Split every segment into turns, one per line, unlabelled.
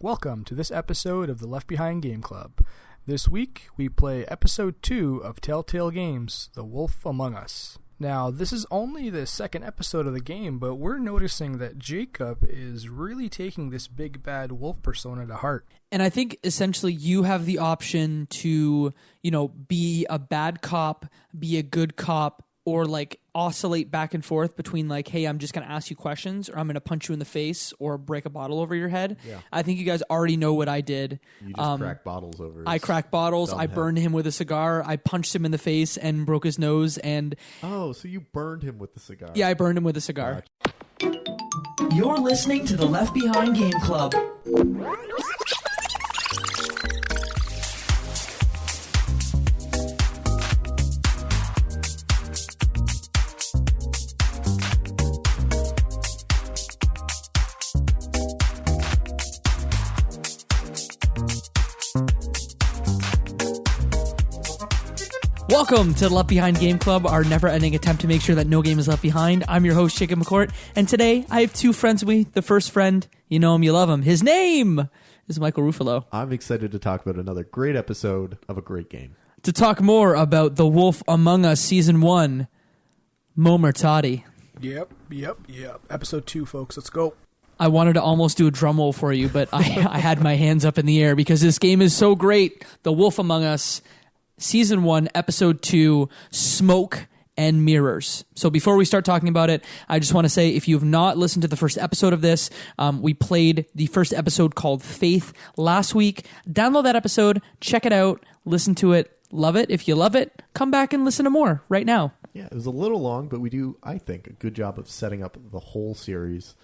Welcome to this episode of the Left Behind Game Club. This week, we play episode 2 of Telltale Games, The Wolf Among Us. Now, this is only the second episode of the game, but we're noticing that Jacob is really taking this big bad wolf persona to heart.
And I think essentially you have the option to, be a bad cop, be a good cop, or oscillate back and forth between hey, I'm just going to ask you questions, or I'm going to punch you in the face or break a bottle over your head.
Yeah.
I think you guys already know what I did.
You just crack bottles over.
I cracked bottles. I burned him with a cigar. I punched him in the face and broke his nose. And
oh, so you burned him with the cigar?
Yeah, I burned him with a cigar.
Gotcha.
You're listening to the Left Behind Game Club.
Welcome to the Left Behind Game Club, our never-ending attempt to make sure that no game is left behind. I'm your host, Jacob McCourt, and today I have two friends with me. The first friend, you know him, you love him. His name is Michael Ruffolo.
I'm excited to talk about another great episode of a great game.
To talk more about The Wolf Among Us Season 1, Murtadi.
Yep. Episode 2, folks. Let's go.
I wanted to almost do a drum roll for you, but I had my hands up in the air because this game is so great. The Wolf Among Us Season 1, Episode 2, Smoke and Mirrors. So before we start talking about it, I just want to say, if you have not listened to the first episode of this, we played the first episode called Faith last week. Download that episode, check it out, listen to it, love it. If you love it, come back and listen to more right now.
Yeah, it was a little long, but we do, I think, a good job of setting up the whole series.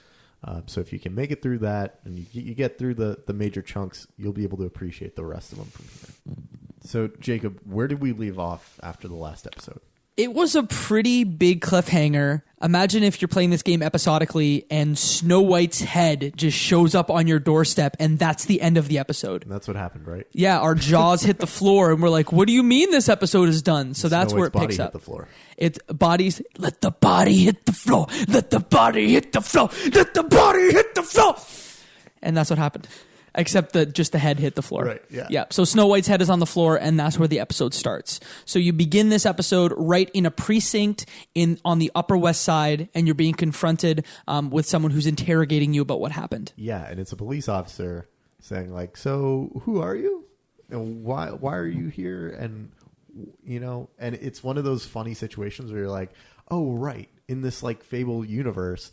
So if you can make it through that and you get through the major chunks, you'll be able to appreciate the rest of them from here. So, Jacob, where did we leave off after the last episode?
It was a pretty big cliffhanger. Imagine if you're playing this game episodically and Snow White's head just shows up on your doorstep, and that's the end of the episode.
And that's what happened, right?
Yeah, our jaws hit the floor, and we're like, what do you mean this episode is done? So that's where it picks up.
Hit the floor.
It's bodies, let the body hit the floor, let the body hit the floor, let the body hit the floor. And that's what happened. Except that just the head hit the floor.
Right, yeah.
Yeah. So Snow White's head is on the floor, and that's where the episode starts. So you begin this episode right in a precinct on the Upper West Side, and you're being confronted with someone who's interrogating you about what happened.
Yeah, and it's a police officer saying, so who are you? And why are you here? And, and it's one of those funny situations where you're like, oh, right, in this, Fable universe,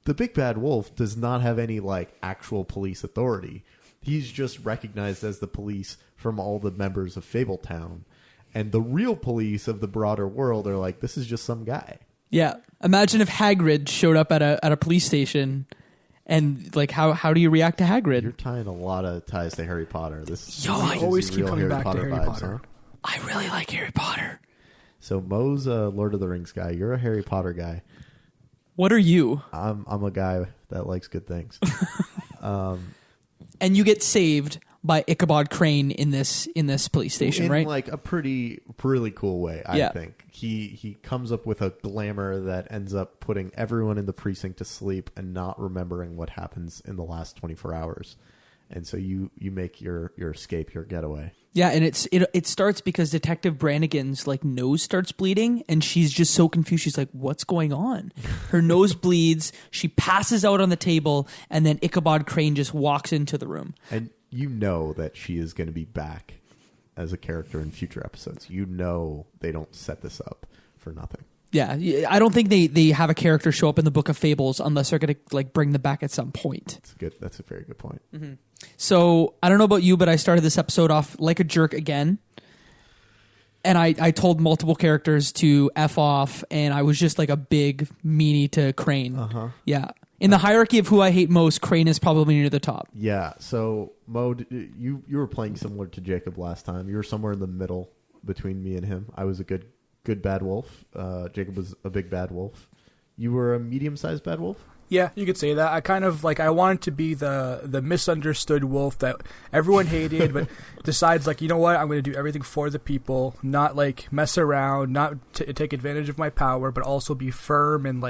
the big bad wolf does not have any actual police authority. He's just recognized as the police from all the members of Fabletown. And the real police of the broader world are like, this is just some guy.
Yeah. Imagine if Hagrid showed up at a police station, and how do you react to Hagrid?
You're tying a lot of ties to Harry Potter.
I always keep coming back to Harry Potter.
Huh?
I really like Harry Potter.
So Mo's a Lord of the Rings guy. You're a Harry Potter guy.
What are you?
I'm a guy that likes good things.
And you get saved by Ichabod Crane in this police station, right?
In a really cool way, I think. He comes up with a glamour that ends up putting everyone in the precinct to sleep and not remembering what happens in the last 24 hours. And so you make your escape, your getaway.
Yeah, and it starts because Detective Brannigan's nose starts bleeding, and she's just so confused. She's like, "What's going on?" Her nose bleeds. She passes out on the table, and then Ichabod Crane just walks into the room.
And you know that she is going to be back as a character in future episodes. You know they don't set this up for nothing.
Yeah, I don't think they have a character show up in the Book of Fables unless they're going to bring them back at some point.
That's a very good point.
Mm-hmm. So I don't know about you, but I started this episode off like a jerk again. And I told multiple characters to F off, and I was just like a big meanie to Crane.
Uh-huh.
Yeah. In the hierarchy of who I hate most, Crane is probably near the top.
Yeah. So, Mo, you were playing similar to Jacob last time. You were somewhere in the middle between me and him. I was a good bad wolf. Jacob was a big bad wolf. You were a medium-sized bad wolf?
Yeah, you could say that. I kind of I wanted to be the misunderstood wolf that everyone hated, but decides you know what, I'm going to do everything for the people, not mess around, not take advantage of my power, but also be firm and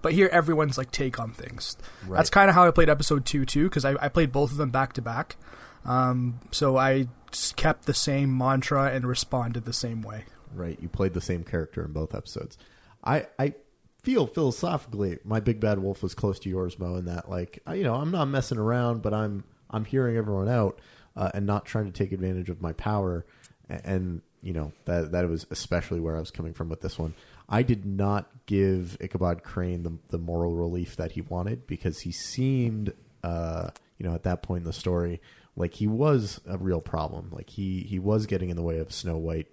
but hear everyone's take on things. Right. That's kind of how I played episode 2 too, because I played both of them back to back. So I just kept the same mantra and responded the same way.
Right, you played the same character in both episodes. I feel philosophically my big bad wolf was close to yours, Mo, in that I'm not messing around, but I'm hearing everyone out and not trying to take advantage of my power, and that was especially where I was coming from with this one. I did not give Ichabod Crane the moral relief that he wanted, because he seemed at that point in the story like he was a real problem, he was getting in the way of Snow White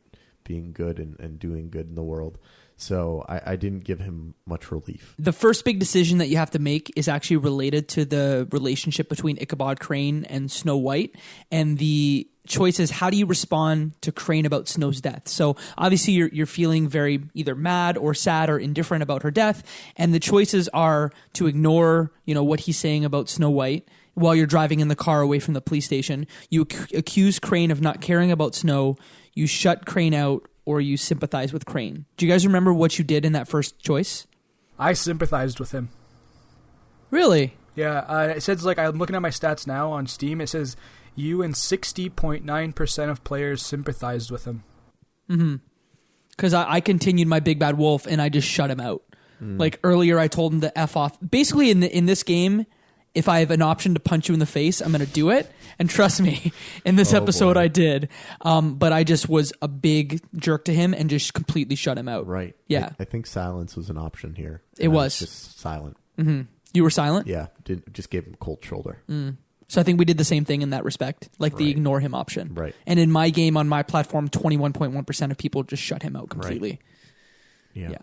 being good and doing good in the world. So I didn't give him much relief. The
first big decision that you have to make is actually related to the relationship between Ichabod Crane and Snow White. And the choice is, how do you respond to Crane about Snow's death? So obviously you're feeling very either mad or sad or indifferent about her death. And the choices are to ignore, what he's saying about Snow White while you're driving in the car away from the police station. You accuse Crane of not caring about Snow. You shut Crane out, or you sympathize with Crane. Do you guys remember what you did in that first choice?
I sympathized with him.
Really?
Yeah. It says, I'm looking at my stats now on Steam. It says you and 60.9% of players sympathized with him.
Mm-hmm. Because I continued my big bad wolf, and I just shut him out. Earlier, I told him to F off. Basically, in this game, if I have an option to punch you in the face, I'm going to do it. And trust me, in this episode, I did. But I just was a big jerk to him and just completely shut him out.
Right.
Yeah.
I think silence was an option here.
It was.
Just silent.
Mm-hmm. You were silent?
Yeah. Just gave him a cold shoulder.
So I think we did the same thing in that respect, the ignore him option.
Right.
And in my game on my platform, 21.1% of people just shut him out completely.
Right. Yeah.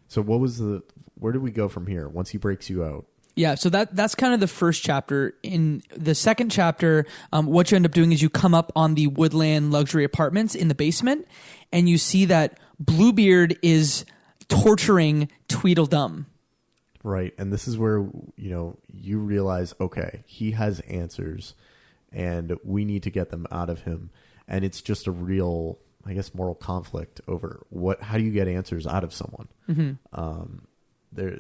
So where do we go from here once he breaks you out?
Yeah, so that's kind of the first chapter. In the second chapter, what you end up doing is you come up on the Woodland luxury apartments in the basement, and you see that Bluebeard is torturing Tweedledum.
Right, and this is where you realize, okay, he has answers, and we need to get them out of him, and it's just a real, I guess, moral conflict over how do you get answers out of someone? Mm-hmm.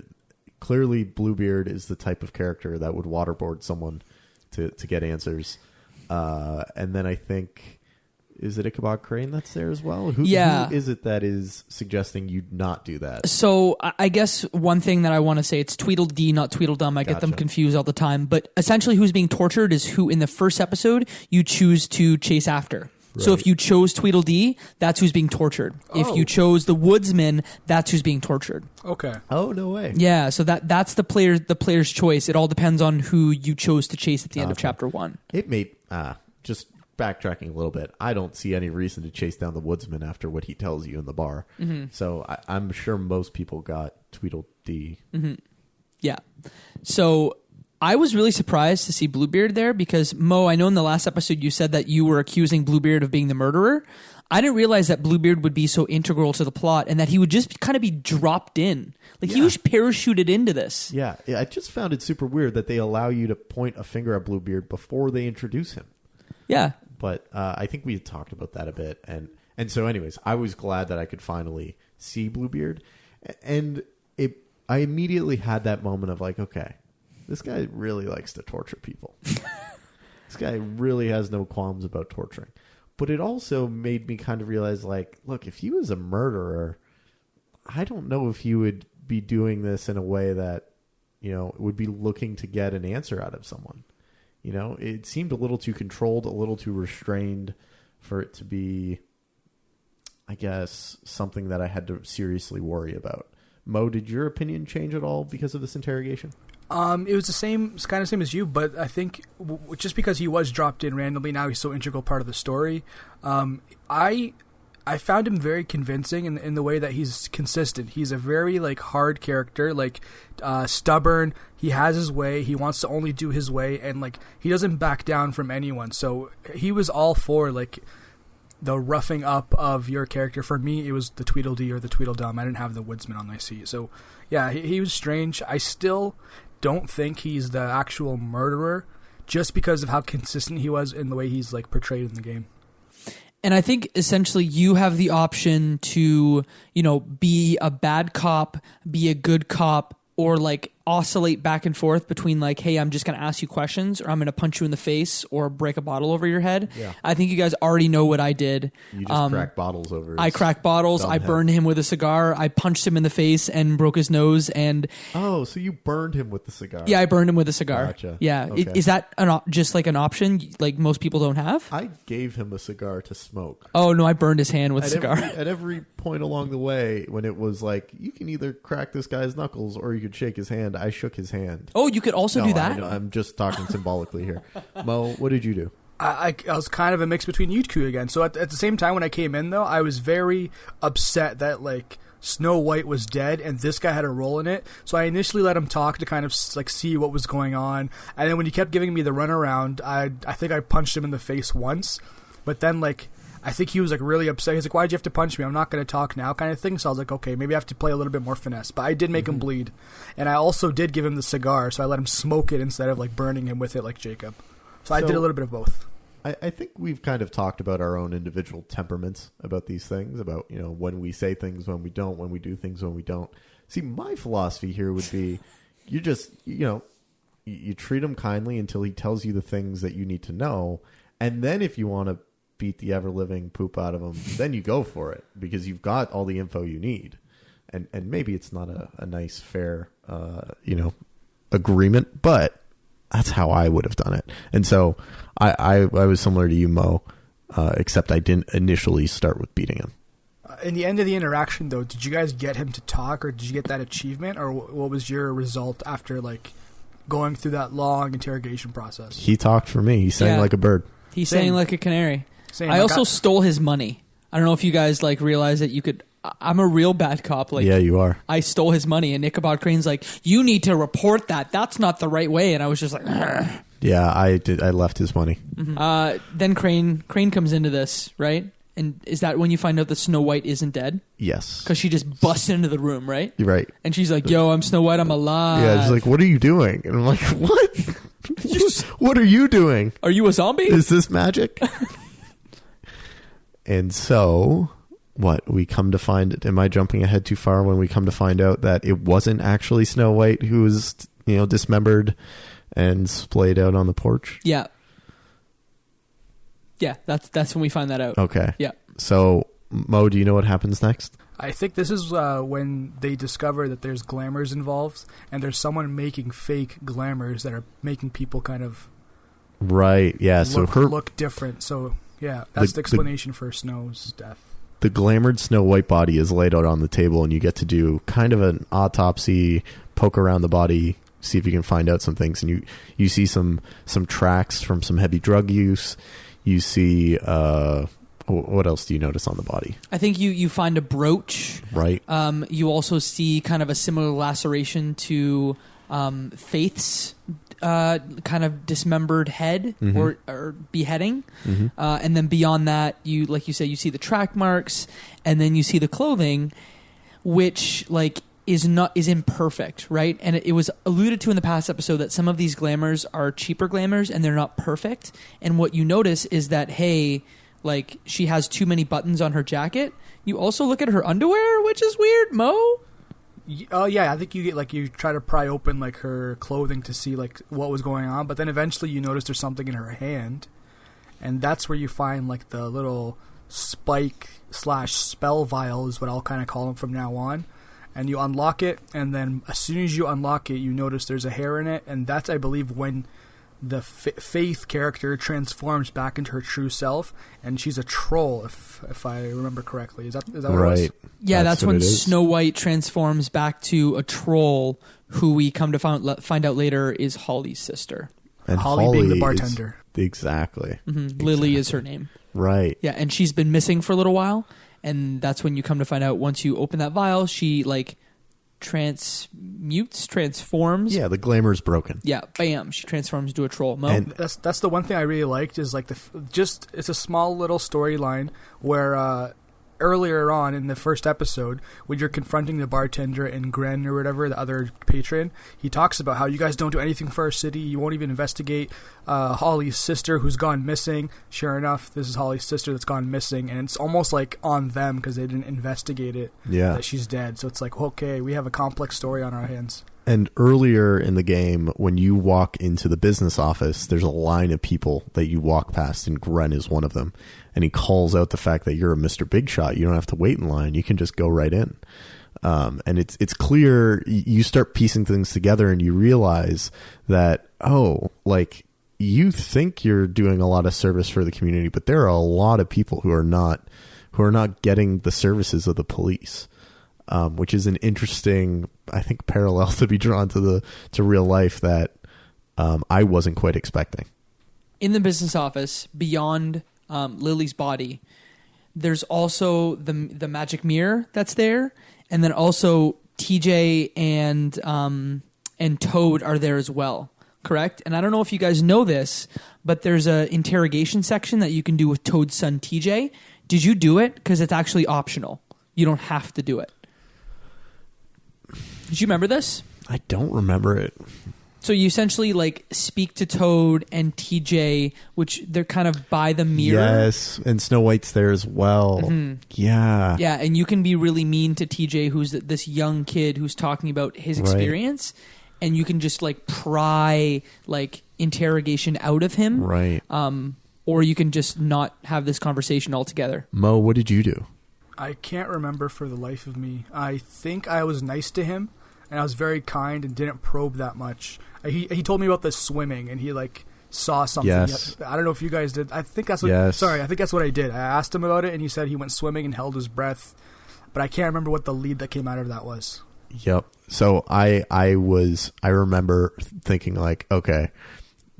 Clearly, Bluebeard is the type of character that would waterboard someone to get answers. And then I think, is it Ichabod Crane that's there as well? Who is it that is suggesting you not do that?
So I guess one thing that I want to say, it's Tweedledee, not Tweedledum. I get them confused all the time. But essentially who's being tortured is who in the first episode you choose to chase after. Right. So if you chose Tweedledee, that's who's being tortured. Oh. If you chose the woodsman, that's who's being tortured.
Okay.
Oh, no way.
Yeah, so that's the player's choice. It all depends on who you chose to chase at the end of chapter 1.
It made just backtracking a little bit. I don't see any reason to chase down the woodsman after what he tells you in the bar. Mm-hmm. So I'm sure most people got Tweedledee.
Mm-hmm. Yeah. So I was really surprised to see Bluebeard there because, Mo, I know in the last episode you said that you were accusing Bluebeard of being the murderer. I didn't realize that Bluebeard would be so integral to the plot and that he would just kind of be dropped in. He was parachuted into this.
Yeah, I just found it super weird that they allow you to point a finger at Bluebeard before they introduce him.
Yeah.
But I think we had talked about that a bit. And so anyways, I was glad that I could finally see Bluebeard. And I immediately had that moment of okay, this guy really likes to torture people. This guy really has no qualms about torturing. But it also made me kind of realize, look, if he was a murderer, I don't know if he would be doing this in a way that, would be looking to get an answer out of someone. It seemed a little too controlled, a little too restrained for it to be, I guess, something that I had to seriously worry about. Mo, did your opinion change at all because of this interrogation?
It was kind of same as you, but I think just because he was dropped in randomly, now he's so integral part of the story. I found him very convincing in the way that he's consistent. He's a very hard character, stubborn. He has his way. He wants to only do his way, and he doesn't back down from anyone. So he was all for the roughing up of your character. For me, it was the Tweedledee or the Tweedledum. I didn't have the woodsman on my seat. So, yeah, he was strange. I still don't think he's the actual murderer, just because of how consistent he was in the way he's like portrayed in the game.
And I think essentially you have the option to, be a bad cop, be a good cop, or like oscillate back and forth between like, hey, I'm just going to ask you questions, or I'm going to punch you in the face or break a bottle over your head.
Yeah.
I think you guys already know what I did.
You just crack bottles over.
I cracked bottles. I burned him with a cigar. I punched him in the face and broke his nose. And
so you burned him with the cigar?
Yeah, I burned him with a cigar.
Gotcha.
Yeah,
Okay.
is that just like an option like most people don't have?
I gave him a cigar to smoke.
Oh no, I burned his hand with a cigar.
At every point along the way, when it was like, you can either crack this guy's knuckles or you could shake his hand, I shook his hand.
Oh, you could also do that?
I'm just talking symbolically here. Mo, what did you do?
I was kind of a mix between you two again. So at the same time when I came in, though, I was very upset that, like, Snow White was dead and this guy had a role in it. So I initially let him talk to kind of, like, see what was going on. And then when he kept giving me the runaround, I think I punched him in the face once. But then, like, I think he was, like, really upset. He's like, why'd you have to punch me? I'm not going to talk now, kind of thing. So I was like, okay, maybe I have to play a little bit more finesse. But I did make him bleed. And I also did give him the cigar, so I let him smoke it instead of, like, burning him with it like Jacob. So I did a little bit of both.
I think we've kind of talked about our own individual temperaments about these things, about, when we say things, when we don't, when we do things, when we don't. See, my philosophy here would be, you just, you treat him kindly until he tells you the things that you need to know. And then if you want to beat the ever-living poop out of him, then you go for it, because you've got all the info you need. And maybe it's not a nice, fair, agreement, but that's how I would have done it. And so I was similar to you, Mo, except I didn't initially start with beating him.
In the end of the interaction, though, did you guys get him to talk, or did you get that achievement, or what was your result after, like, going through that long interrogation process?
He talked for me. He sang like a bird.
He sang like a canary.
Same.
I also stole his money. I don't know if you guys like realize that you could. I'm a real bad cop. Like,
yeah, you are.
I stole his money, and Ichabod Crane's like, "You need to report that. That's not the right way." And I was just like, "Ugh."
Yeah, I did. I left his money.
Mm-hmm. Then Crane comes into this, right? And is that when you find out that Snow White isn't dead?
Yes,
because she just busts into the room, right?
You're right.
And she's like, "Yo, I'm Snow White. I'm alive."
Yeah, she's like, "What are you doing?" And I'm like, "What? What are you doing?
Are you a zombie?
Is this magic?" And so, what we come to find, am I jumping ahead too far when we come to find out that it wasn't actually Snow White who was, dismembered and splayed out on the porch?
Yeah. Yeah, that's when we find that out.
Okay.
Yeah.
So, Mo, do you know what happens next?
I think this is when they discover that there's glamours involved, and there's someone making fake glamours that are making people kind of
right. Yeah.
look different. So yeah, that's the explanation for Snow's death.
The glamoured Snow White body is laid out on the table, and you get to do kind of an autopsy, poke around the body, see if you can find out some things. And you see some tracks from some heavy drug use. You see, what else do you notice on the body? I
think you find a brooch.
Right.
You also see kind of a similar laceration to Faith's kind of dismembered head or beheading. Mm-hmm. And then beyond that, like you said, you see the track marks, and then you see the clothing, which is imperfect, right? And it was alluded to in the past episode that some of these glamours are cheaper glamours and they're not perfect. And what you notice is that, hey, she has too many buttons on her jacket. You also look at her underwear, which is weird, Mo.
Oh yeah, I think you get you try to pry open her clothing to see what was going on, but then eventually you notice there's something in her hand, and that's where you find the little spike / spell vial is what I'll kind of call them from now on. And you unlock it, and then as soon as you unlock it, you notice there's a hair in it, and that's, I believe, when the Faith character transforms back into her true self, and she's a troll, if I remember correctly. Is that what
right.
it was?
Yeah, that's when Snow White transforms back to a troll, who we come to find out later is Holly's sister.
And
Holly being the bartender.
Exactly.
Mm-hmm. Exactly. Lily is her name.
Right.
Yeah, and she's been missing for a little while. And that's when you come to find out, once you open that vial, she transforms.
Yeah, the glamour's broken.
Yeah, bam, she transforms into a troll. Mo?
And-
That's the one thing I really liked is like it's a small little storyline where earlier on in the first episode, when you're confronting the bartender and Gren or whatever, the other patron, he talks about how you guys don't do anything for our city. You won't even investigate Holly's sister who's gone missing. Sure enough, this is Holly's sister that's gone missing, and it's almost like on them because they didn't investigate it that she's dead. So it's like, okay, we have a complex story on our hands.
And earlier in the game, when you walk into the business office, there's a line of people that you walk past, and Gren is one of them. And he calls out the fact that you're a Mr. Big Shot. You don't have to wait in line. You can just go right in. And it's clear. You start piecing things together, and you realize that, like, you think you're doing a lot of service for the community, but there are a lot of people who are not getting the services of the police. Which is an interesting, I think, parallel to be drawn to real life that I wasn't quite expecting.
In the business office, beyond Lily's body, there's also the magic mirror that's there, and then also TJ and Toad are there as well. Correct? And I don't know if you guys know this, but there's a interrogation section that you can do with Toad's son TJ. Did you do it? Because it's actually optional. You don't have to do it. Did you remember this?
I don't remember it.
So you essentially like speak to Toad and TJ, which they're kind of by the mirror.
Yes, and Snow White's there as well. Mm-hmm. Yeah.
Yeah, and you can be really mean to TJ, who's this young kid who's talking about his experience, and you can just like pry like interrogation out of him.
Right.
Or you can just not have this conversation altogether.
Mo, what did you do?
I can't remember for the life of me. I think I was nice to him, and I was very kind and didn't probe that much. He told me about the swimming, and he like saw something.
Yes.
I don't know if you guys did. I think that's what.
Yes.
Sorry, I think that's what I did. I asked him about it, and he said he went swimming and held his breath, but I can't remember what the lead that came out of that was.
Yep. So I remember thinking like, okay,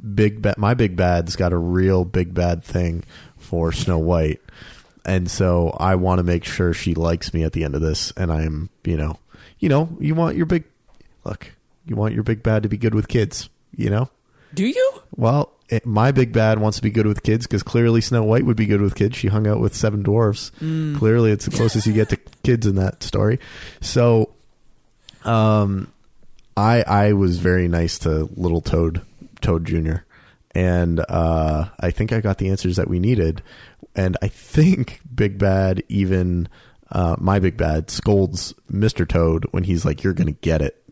my big bad's got a real big bad thing for Snow White. And so I want to make sure she likes me at the end of this. And I'm, you want your big bad to be good with kids,
Do you?
Well, my big bad wants to be good with kids because clearly Snow White would be good with kids. She hung out with 7 dwarfs. Clearly it's the closest you get to kids in that story. So, I was very nice to little Toad Jr. And, I think I got the answers that we needed. And I think Big Bad, even my Big Bad, scolds Mr. Toad when he's like, "You're gonna get it,"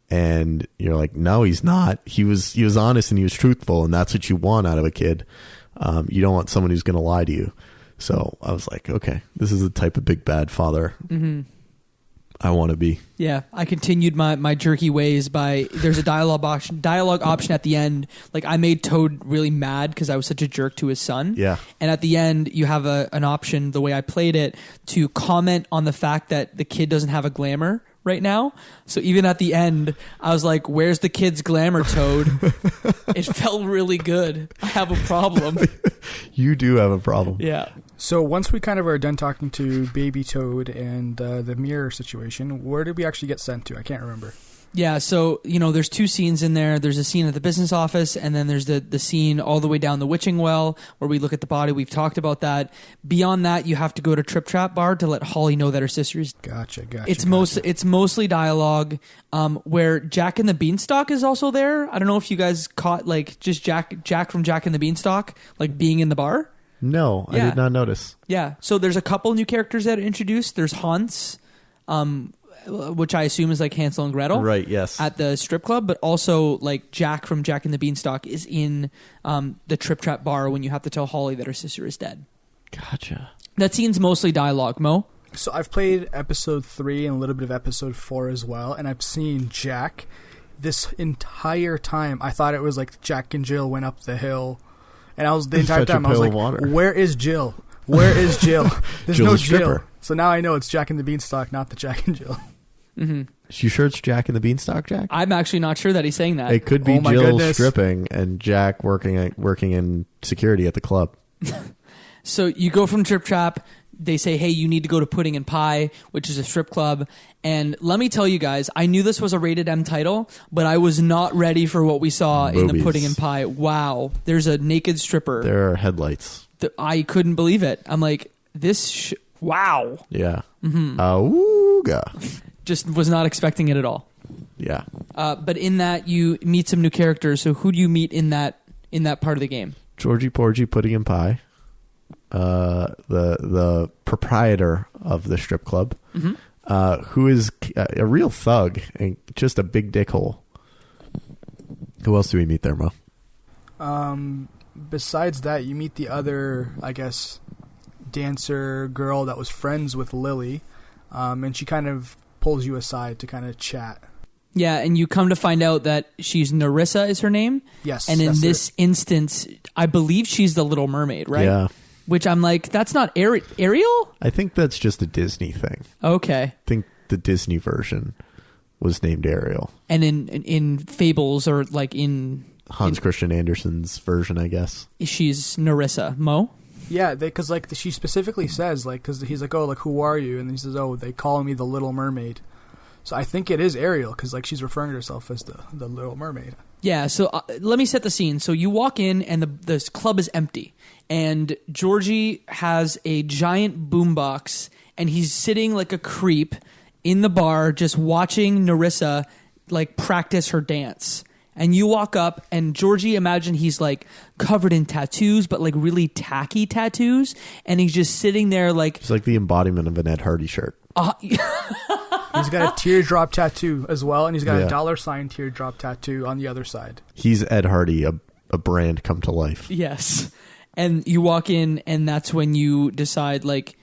and you're like, "No, he's not. He was honest and he was truthful, and that's what you want out of a kid. You don't want someone who's gonna lie to you." So I was like, "Okay, this is the type of Big Bad father I want to be."
Yeah, I continued my jerky ways by there's a dialogue option at the end. Like I made Toad really mad because I was such a jerk to his son.
Yeah,
and at the end you have an option, the way I played it, to comment on the fact that the kid doesn't have a glamour right now. So even at the end, I was like, "Where's the kid's glamour, Toad?" It felt really good. I have a problem.
You do have a problem.
Yeah.
So once we kind of are done talking to Baby Toad and the mirror situation, where did we actually get sent to? I can't remember.
Yeah, so, there's 2 scenes in there. There's a scene at the business office, and then there's the scene all the way down the witching well where we look at the body. We've talked about that. Beyond that, you have to go to Trip Trap Bar to let Holly know that her sister's...
Gotcha.
It's mostly dialogue, where Jack and the Beanstalk is also there. I don't know if you guys caught, like, just Jack from Jack and the Beanstalk, like, being in the bar.
No, I did not notice.
Yeah, so there's a couple new characters that are introduced. There's Hans, which I assume is like Hansel and Gretel.
Right, yes.
At the strip club, but also like Jack from Jack and the Beanstalk is in the Trip Trap Bar when you have to tell Holly that her sister is dead.
Gotcha.
That scene's mostly dialogue, Mo.
So I've played episode 3 and a little bit of episode 4 as well, and I've seen Jack this entire time. I thought it was like Jack and Jill went up the hill. And I was the entire time I was like, "Where is Jill? Where is Jill? There's no Jill." So now I know it's Jack and the Beanstalk, not the Jack and Jill.
Mm-hmm.
You sure it's Jack and the Beanstalk, Jack?
I'm actually not sure that he's saying that.
It could be Jill stripping and Jack working in security at the club.
So you go from Trip Trap. they say, hey, you need to go to Pudding and Pie, which is a strip club. And let me tell you guys, I knew this was a rated M title, but I was not ready for what we saw in the Pudding and Pie. Wow. There's a naked stripper.
There are headlights.
I couldn't believe it. I'm like, wow.
Yeah. Ooga.
Just was not expecting it at all.
Yeah.
But in that, you meet some new characters. So who do you meet in that part of the game?
Georgie Porgy, Pudding and Pie. The proprietor of the strip club, who is a real thug and just a big dickhole. Who else do we meet there, Mo?
Besides that, you meet the other, I guess, dancer girl that was friends with Lily, and she kind of pulls you aside to kind of chat.
Yeah, and you come to find out that she's Nerissa is her name.
Yes.
And in this instance, I believe she's the Little Mermaid, right?
Yeah.
Which I'm like, that's not Ariel?
I think that's just a Disney thing.
Okay.
I think the Disney version was named Ariel.
And in Fables, or like in
Hans Christian Andersen's version, I guess.
She's Nerissa. Mo?
Yeah, because like she specifically says, like, because he's like, oh, like, who are you? And he says, oh, they call me the Little Mermaid. So I think it is Ariel, because like she's referring to herself as the Little Mermaid. Yeah,
so let me set the scene. So you walk in, and the club is empty. And Georgie has a giant boombox, and he's sitting like a creep in the bar just watching Nerissa like practice her dance. And you walk up, and Georgie, imagine he's like covered in tattoos, but like really tacky tattoos. And he's just sitting there like...
It's like the embodiment of an Ed Hardy shirt.
He's got a teardrop tattoo as well, and he's got a $ teardrop tattoo on the other side.
He's Ed Hardy, a brand come to life.
Yes. And you walk in, and that's when you decide, like...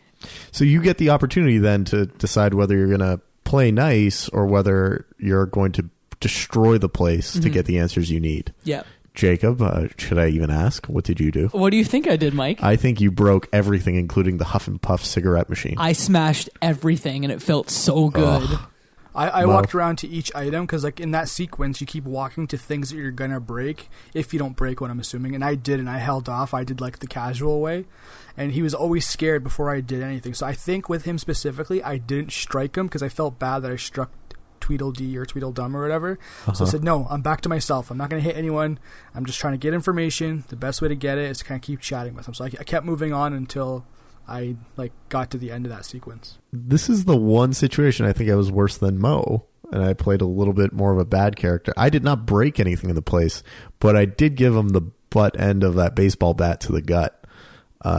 So you get the opportunity then to decide whether you're going to play nice or whether you're going to destroy the place to get the answers you need.
Yeah.
Jacob, should I even ask? What did you do?
What do you think I did, Mike?
I think you broke everything, including the Huff and Puff cigarette machine.
I smashed everything, and it felt so good.
I walked around to each item, because like in that sequence, you keep walking to things that you're going to break, if you don't break what I'm assuming. And I did, and I held off. I did like the casual way. And he was always scared before I did anything. So I think with him specifically, I didn't strike him, because I felt bad that I struck Tweedledee or Tweedledum or whatever. So I said, no, I'm back to myself. I'm not going to hit anyone. I'm just trying to get information. The best way to get it is to kind of keep chatting with him. So I kept moving on until I like got to the end of that sequence.
This is the one situation I think I was worse than Mo, and I played a little bit more of a bad character. I did not break anything in the place, but I did give him the butt end of that baseball bat to the gut,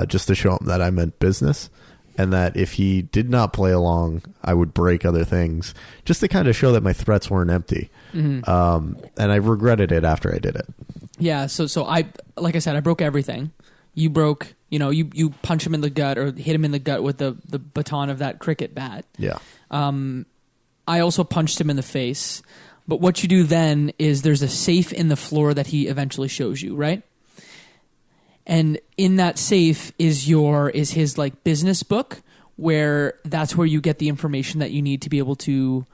just to show him that I meant business. And that if he did not play along, I would break other things, just to kind of show that my threats weren't empty. And I regretted it after I did it.
Yeah, so I, like I said, I broke everything. You broke, you punch him in the gut or hit him in the gut with the baton of that cricket bat.
Yeah.
I also punched him in the face. But what you do then is there's a safe in the floor that he eventually shows you, right? And in that safe is his like business book, where that's where you get the information that you need to be able to,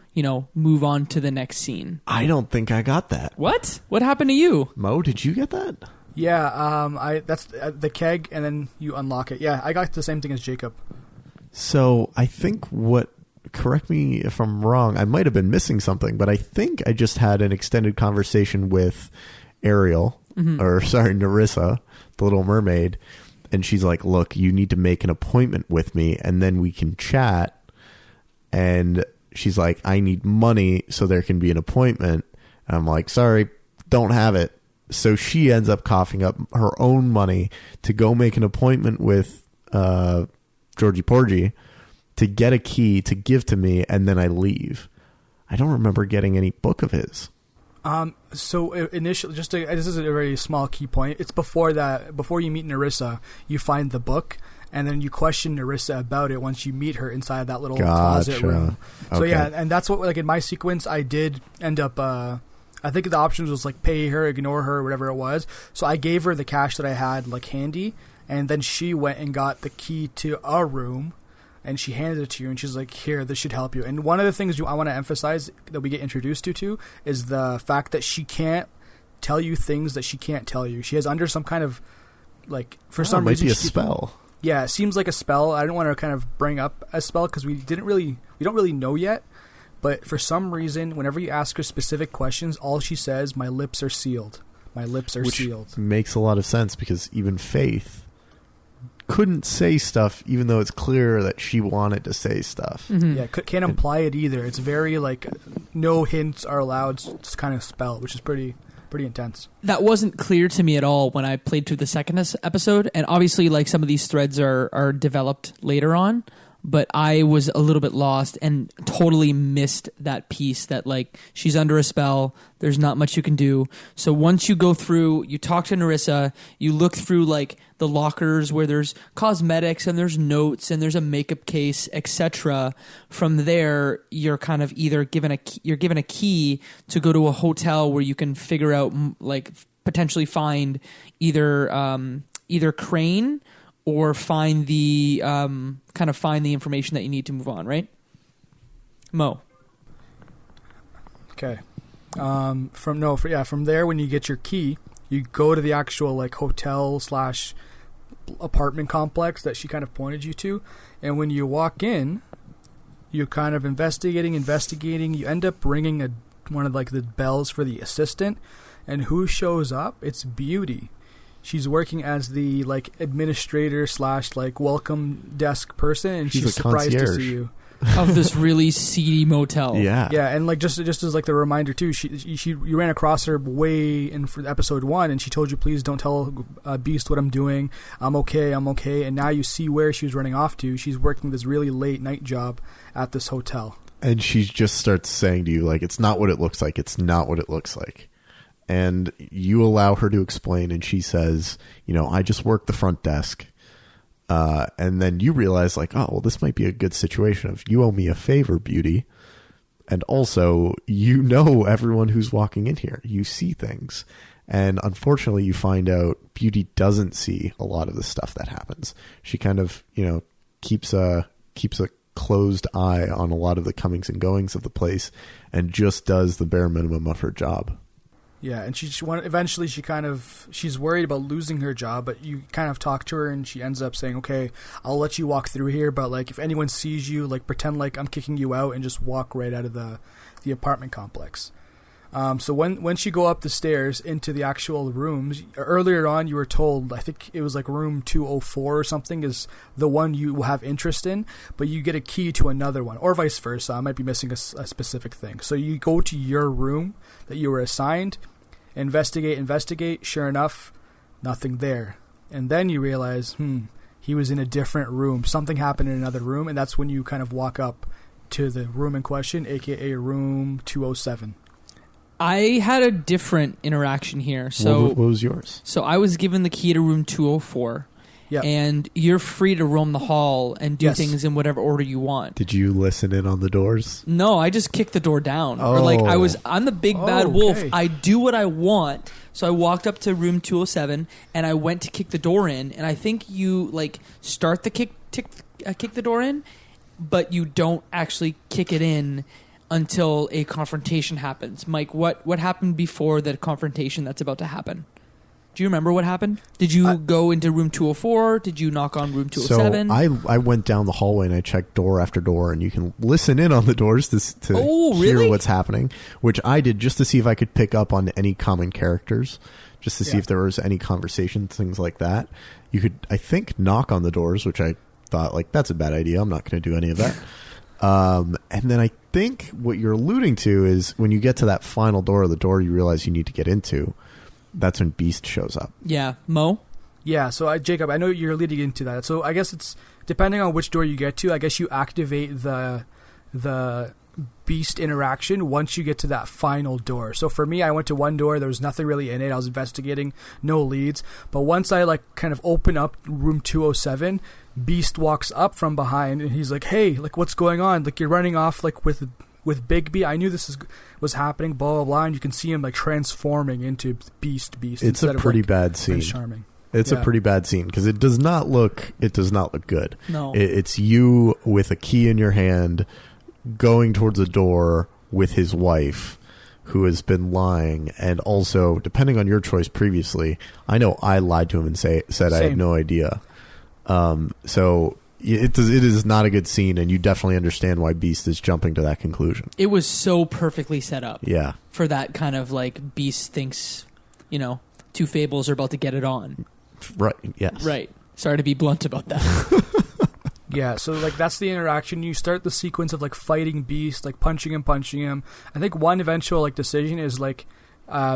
move on to the next scene.
I don't think I got that.
What? What happened to you?
Mo, did you get that?
Yeah, that's the keg, and then you unlock it. Yeah, I got the same thing as Jacob.
So I think correct me if I'm wrong, I might have been missing something, but I think I just had an extended conversation with Ariel, Nerissa, the Little Mermaid, and she's like, look, you need to make an appointment with me, and then we can chat. And she's like, I need money so there can be an appointment. And I'm like, sorry, don't have it. So she ends up coughing up her own money to go make an appointment with Georgie Porgy to get a key to give to me, and then I leave. I don't remember getting any book of his.
So initially, this is a very small key point. It's before you meet Nerissa, you find the book, and then you question Nerissa about it once you meet her inside that little closet room. So yeah, and that's what, like in my sequence, I did end up, I think the options was like pay her, ignore her, whatever it was. So I gave her the cash that I had like handy, and then she went and got the key to our room, and she handed it to you, and she's like, here, this should help you. And one of the things I want to emphasize that we get introduced to is the fact that she can't tell you things that she can't tell you. She has under some kind of, like, for some reason...
It might be a spell.
Yeah, it seems like a spell. I don't want to kind of bring up a spell because we don't really know yet. But for some reason, whenever you ask her specific questions, all she says, "My lips are sealed. My lips are sealed."
Makes a lot of sense because even Faith couldn't say stuff, even though it's clear that she wanted to say stuff.
Mm-hmm.
Yeah, can't imply it either. It's very like no hints are allowed kind of spell, which is pretty intense.
That wasn't clear to me at all when I played through the second episode, and obviously like some of these threads are developed later on, but I was a little bit lost and totally missed that piece that like she's under a spell, there's not much you can do. So once you go through, you talk to Narissa, you look through like the lockers where there's cosmetics and there's notes and there's a makeup case, etc. From there, you're kind of either given a key to go to a hotel where you can figure out like potentially find either Crane or find the find the information that you need to move on, right? Mo.
Okay. From there, when you get your key, you go to the actual like hotel / apartment complex that she kind of pointed you to, and when you walk in, you're kind of investigating. You end up ringing one of like the bells for the assistant, and who shows up? It's Beauty. She's working as the like administrator / like welcome desk person, and she's surprised to see you.
Of this really seedy motel.
Yeah.
Yeah, and like just as like the reminder too, you ran across her way in for episode 1, and she told you, please don't tell Beast what I'm doing. I'm okay. And now you see where she was running off to. She's working this really late night job at this hotel.
And she just starts saying to you, like, it's not what it looks like. It's not what it looks like. And you allow her to explain, and she says, I just work the front desk. And then you realize, like, oh, well, this might be a good situation of you owe me a favor, Beauty. And also, everyone who's walking in here. You see things. And unfortunately, you find out Beauty doesn't see a lot of the stuff that happens. She kind of, keeps a closed eye on a lot of the comings and goings of the place and just does the bare minimum of her job.
Yeah, and eventually she's worried about losing her job, but you kind of talk to her and she ends up saying, okay, I'll let you walk through here, but like if anyone sees you, like pretend like I'm kicking you out and just walk right out of the apartment complex. So when you go up the stairs into the actual rooms, earlier on you were told, I think it was like room 204 or something is the one you have interest in, but you get a key to another one, or vice versa. I might be missing a specific thing. So you go to your room that you were assigned, investigate, sure enough, nothing there. And then you realize, he was in a different room. Something happened in another room, and that's when you kind of walk up to the room in question, aka room 207.
I had a different interaction here. So
what was yours?
So I was given the key to room 204.
Yep.
And you're free to roam the hall and do things in whatever order you want.
Did you listen in on the doors?
No, I just kicked the door down.
Oh.
Or like I'm the big bad wolf. I do what I want. So I walked up to room 207 and I went to kick the door in. And I think you like start the kick the door in, but you don't actually kick it in until a confrontation happens. Mike, what happened before the confrontation that's about to happen? Do you remember what happened? Did you go into room 204? Did you knock on room 207?
So I went down the hallway and I checked door after door, and you can listen in on the doors to hear what's happening, which I did just to see if I could pick up on any common characters, just to see if there was any conversation, things like that. You could, I think, knock on the doors, which I thought, like, that's a bad idea. I'm not going to do any of that. And then I think what you're alluding to is when you get to that final door, the door you realize you need to get into, that's when Beast shows up.
Yeah. Mo?
Yeah, so Jacob, I know you're leading into that. So I guess it's, depending on which door you get to, I guess you activate the Beast interaction once you get to that final door. So for me, I went to one door, there was nothing really in it, I was investigating, no leads. But once I like kind of open up room 207, Beast walks up from behind and he's like, hey, like what's going on? Like you're running off like with Bigby. I knew this was happening, blah blah blah, and you can see him like transforming into Beast.
It's a pretty bad scene.
Charming.
It's a pretty bad scene because it does not look good.
No,
it's you with a key in your hand, going towards a door with his wife, who has been lying, and also depending on your choice previously, I know I lied to him and said I had no idea. So it is not a good scene, and you definitely understand why Beast is jumping to that conclusion.
It was so perfectly set up.
Yeah.
For that kind of like Beast thinks, two Fables are about to get it on.
Right. Yes.
Right. Sorry to be blunt about that.
Yeah, so like that's the interaction. You start the sequence of like fighting Beast, like punching him. I think one eventual like decision is like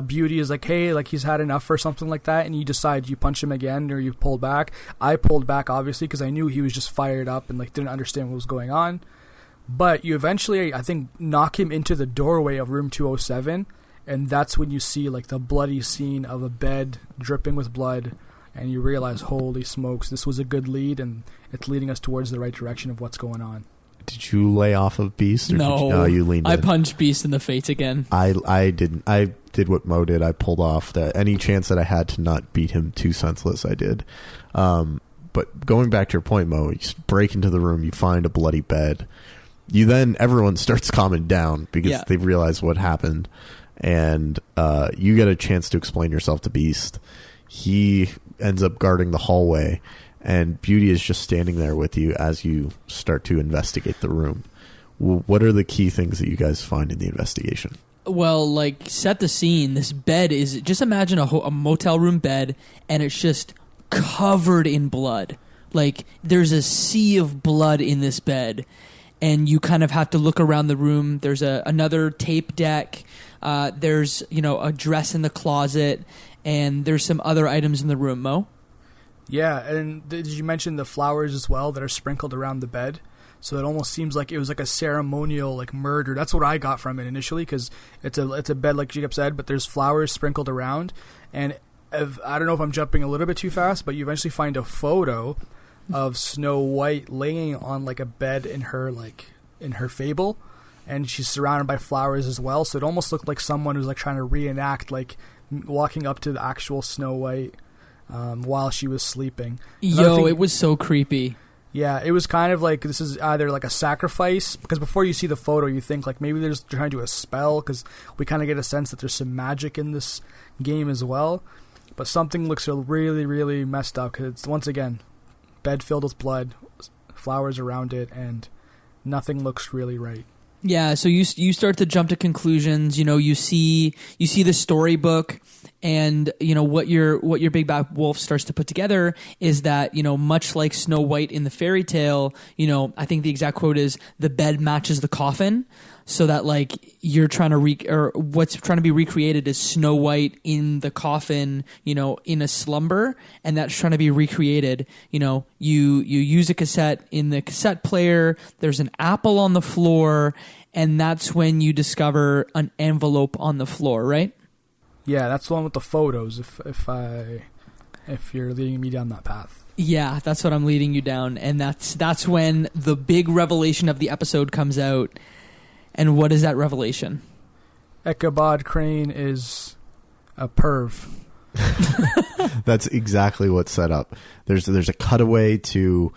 Beauty is like, hey, like he's had enough or something like that, and you decide you punch him again or you pull back. I pulled back obviously because I knew he was just fired up and like didn't understand what was going on. But you eventually, I think, knock him into the doorway of room 207, and that's when you see like the bloody scene of a bed dripping with blood. And you realize, holy smokes, this was a good lead, and it's leading us towards the right direction of what's going on.
Did you lay off of Beast? Or
No,
you leaned in?
I punched Beast in the face again.
I didn't. I did what Mo did. I pulled off that any chance that I had to not beat him too senseless, I did. But going back to your point, Mo, you break into the room, you find a bloody bed. Everyone starts calming down because they realize what happened, and you get a chance to explain yourself to Beast. He ends up guarding the hallway, and Beauty is just standing there with you as you start to investigate the room. What are the key things that you guys find in the investigation?
Well, like, set the scene. This bed is, just imagine a motel room bed, and it's just covered in blood. Like, there's a sea of blood in this bed, and you kind of have to look around the room. There's another tape deck. There's, a dress in the closet, and there's some other items in the room, Mo.
Yeah, and did you mention the flowers as well that are sprinkled around the bed? So it almost seems like it was like a ceremonial like murder. That's what I got from it initially, because it's a bed like Jacob said, but there's flowers sprinkled around. And I don't know if I'm jumping a little bit too fast, but you eventually find a photo of Snow White laying on like a bed in her fable, and she's surrounded by flowers as well. So it almost looked like someone was like trying to reenact like walking up to the actual Snow White while she was sleeping.
It was so creepy.
Yeah, it was kind of like this is either like a sacrifice, because before you see the photo you think like maybe they're just trying to do a spell, because we kind of get a sense that there's some magic in this game as well. But something looks really, really messed up, because it's, once again, bed filled with blood, flowers around it, and nothing looks really right.
Yeah, so you start to jump to conclusions. You see the storybook, and what your big bad wolf starts to put together is that much like Snow White in the fairy tale, I think the exact quote is the bed matches the coffin. So that like you're trying to what's trying to be recreated is Snow White in the coffin, in a slumber, and that's trying to be recreated. You use a cassette in the cassette player. There's an apple on the floor, and that's when you discover an envelope on the floor, right?
Yeah, that's the one with the photos. If you're leading me down that path.
Yeah, that's what I'm leading you down, and that's when the big revelation of the episode comes out. And what is that revelation? Ichabod
Crane is a perv.
That's exactly what's set up. There's a cutaway to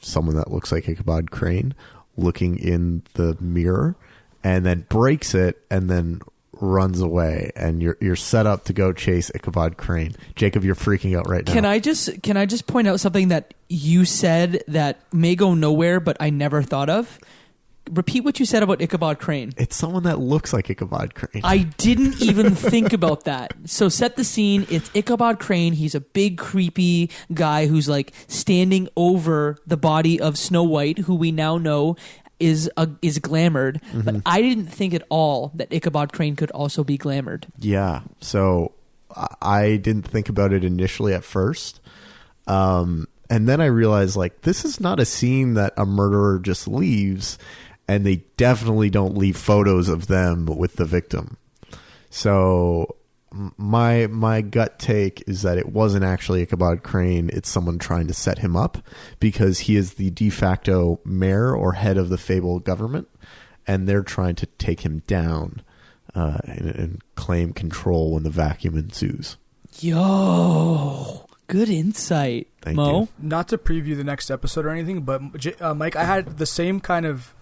someone that looks like Ichabod Crane looking in the mirror, and then breaks it, and then runs away, and you're set up to go chase Ichabod Crane. Jacob, you're freaking out right now.
Can I just point out something that you said that may go nowhere, but I never thought of? Repeat what you said about Ichabod Crane.
It's someone that looks like Ichabod Crane.
I didn't even think about that. So set the scene. It's Ichabod Crane. He's a big, creepy guy who's like standing over the body of Snow White, who we now know is glamored. Mm-hmm. But I didn't think at all that Ichabod Crane could also be glamored.
Yeah. So I didn't think about it initially at first. And then I realized, like, this is not a scene that a murderer just leaves. And they definitely don't leave photos of them with the victim. So my gut take is that it wasn't actually Ichabod Crane. It's someone trying to set him up, because he is the de facto mayor or head of the Fable government, and they're trying to take him down and claim control when the vacuum ensues.
Yo, good insight,
Thank
Mo.
you.
Not to preview the next episode or anything, but Mike, I had the same kind of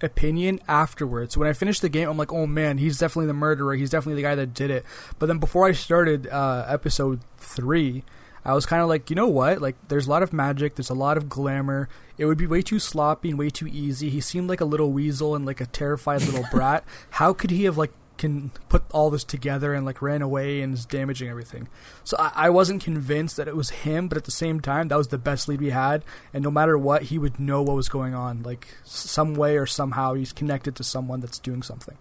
opinion afterwards. When I finished the game, I'm like, oh man, he's definitely the murderer. He's definitely the guy that did it. But then before I started episode 3, I was kind of like, you know what? Like, there's a lot of magic. There's a lot of glamour. It would be way too sloppy and way too easy. He seemed like a little weasel and like a terrified little brat. How could he have can put all this together and ran away and is damaging everything? So I wasn't convinced that it was him, but at the same time, that was the best lead we had. And no matter what, he would know what was going on. Like, some way or somehow he's connected to someone that's doing something.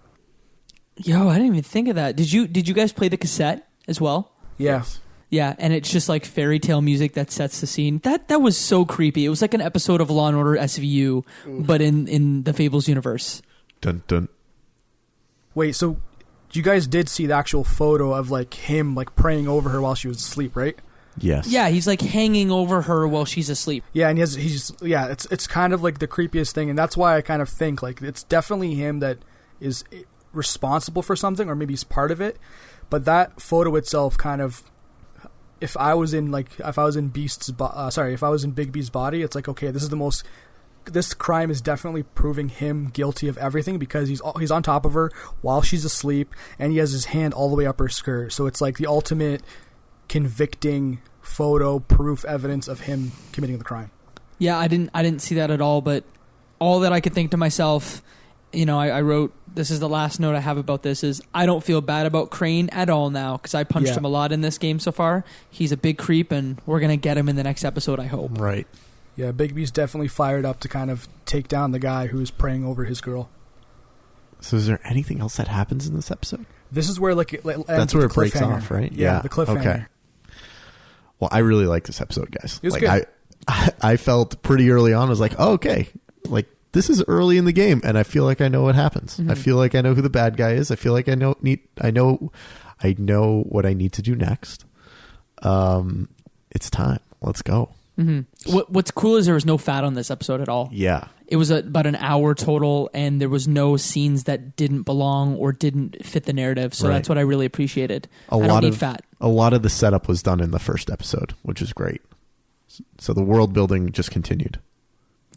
Yo, I didn't even think of that. Did you guys play the cassette as well?
Yeah.
Yes.
Yeah, and it's just like fairy tale music that sets the scene. That was so creepy. It was like an episode of Law & Order SVU, but in the Fables universe.
Dun dun.
Wait, so you guys did see the actual photo of him praying over her while she was asleep, right?
Yes.
Yeah, he's hanging over her while she's asleep.
Yeah, and it's kind of the creepiest thing, and that's why I kind of think it's definitely him that is responsible for something, or maybe he's part of it. But that photo itself kind of, if I was in Bigby's body, it's okay, this crime is definitely proving him guilty of everything, because he's on top of her while she's asleep, and he has his hand all the way up her skirt. So it's the ultimate convicting photo proof evidence of him committing the crime.
Yeah, I didn't see that at all, but all that I could think to myself, I wrote, this is the last note I have about this, is I don't feel bad about Crane at all now, because I punched him a lot in this game so far. He's a big creep, and we're going to get him in the next episode, I hope.
Right.
Yeah, Bigby's definitely fired up to kind of take down the guy who's praying over his girl.
So is there anything else that happens in this episode?
This is where
that's where it breaks off, right?
Yeah, the cliffhanger.
Okay. Well, I really like this episode, guys.
It was good.
I felt pretty early on, I was like, oh, okay, this is early in the game, and I feel like I know what happens.
Mm-hmm.
I feel like I know who the bad guy is. I feel like I know what I need to do next. It's time. Let's go.
Mm-hmm. What's cool is there was no fat on this episode at all.
Yeah.
It was about an hour total, and there was no scenes that didn't belong or didn't fit the narrative. So that's what I really appreciated. I don't need fat.
A lot of the setup was done in the first episode, which is great. So the world building just continued.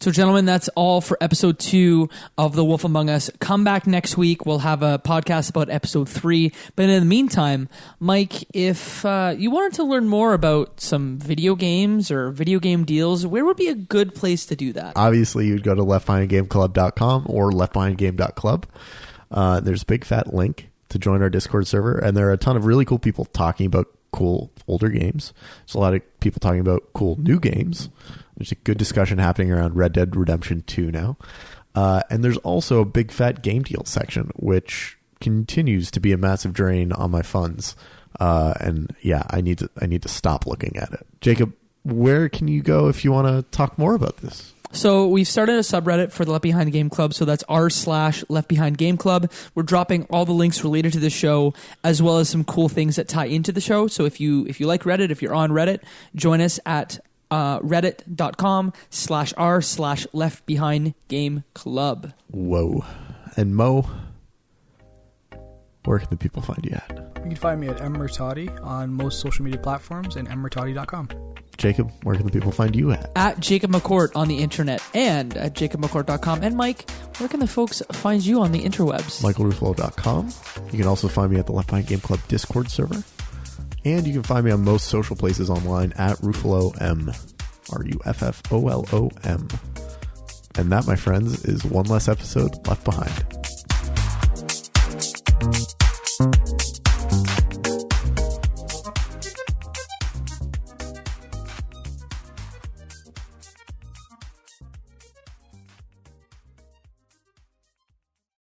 So, gentlemen, that's all for episode 2 of The Wolf Among Us. Come back next week. We'll have a podcast about episode 3. But in the meantime, Mike, if you wanted to learn more about some video games or video game deals, where would be a good place to do that?
Obviously, you'd go to leftbehindgameclub.com or leftbehindgame.club. There's a big fat link to join our Discord server, and there are a ton of really cool people talking about cool older games. There's a lot of people talking about cool new games. There's a good discussion happening around Red Dead Redemption 2 now. And there's also a big fat game deal section, which continues to be a massive drain on my funds. And yeah, I need to stop looking at it. Jacob, where can you go if you want to talk more about this?
So we've started a subreddit for the Left Behind Game Club. So that's r/Left Behind Game Club. We're dropping all the links related to the show, as well as some cool things that tie into the show. So if you like Reddit, if you're on Reddit, join us at reddit.com/r/Left Behind Game Club.
Whoa. And Mo, where can the people find you at?
You can find me at Murtadi on most social media platforms and murtadi.com.
Jacob, where can the people find you at?
At Jacob McCourt on the internet and at jacobmccourt.com. And Mike, where can the folks find you on the interwebs?
michaelruffolo.com. You can also find me at the Left Behind Game Club Discord server. And you can find me on most social places online at RuffoloM. RUFFOLOM. And that, my friends, is one less episode left behind.